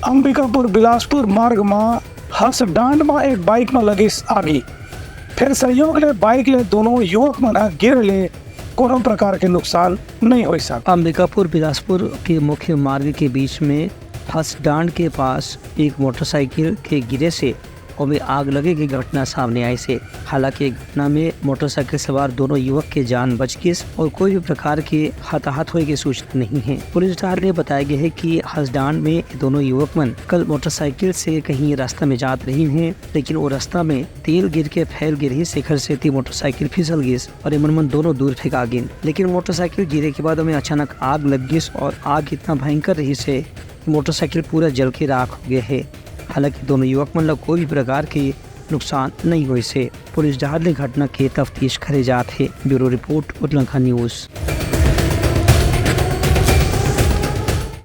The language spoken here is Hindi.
अंबिकापुर बिलासपुर मार्ग में हंसडांड में एक बाइक में लगी आगी। फिर सहयोग ले बाइक ले दोनों युवक मना गिर ले, कोनो प्रकार के नुकसान नहीं हो सका। अंबिकापुर बिलासपुर के मुख्य मार्ग के बीच में हंसडांड के पास एक मोटरसाइकिल के गिरे से और में आग लगे की घटना सामने आई से। हालांकि घटना में मोटरसाइकिल सवार दोनों युवक के जान बच गई और कोई भी प्रकार के हताहत होने की सूचना नहीं है। पुलिस ने बताया गया है कि हंसडांड में दोनों युवक मन कल मोटरसाइकिल से कहीं रास्ता में जात रही हैं, लेकिन वो रास्ता में तेल गिर के फैल गिर शिखर से थी मोटरसाइकिल फिसल गई और मन दोनों दूर फेंका गई। लेकिन मोटरसाइकिल गिरे के बाद हमें अचानक आग लग गई और आग इतना भयंकर रही से मोटरसाइकिल पूरा जल के राख हो गया है। हालांकि दोनों युवक मन कोई भी प्रकार के नुकसान नहीं हुए से पुलिस जहाज ने घटना के तफ्तीश करे जात है। ब्यूरो रिपोर्ट उतलंखा न्यूज।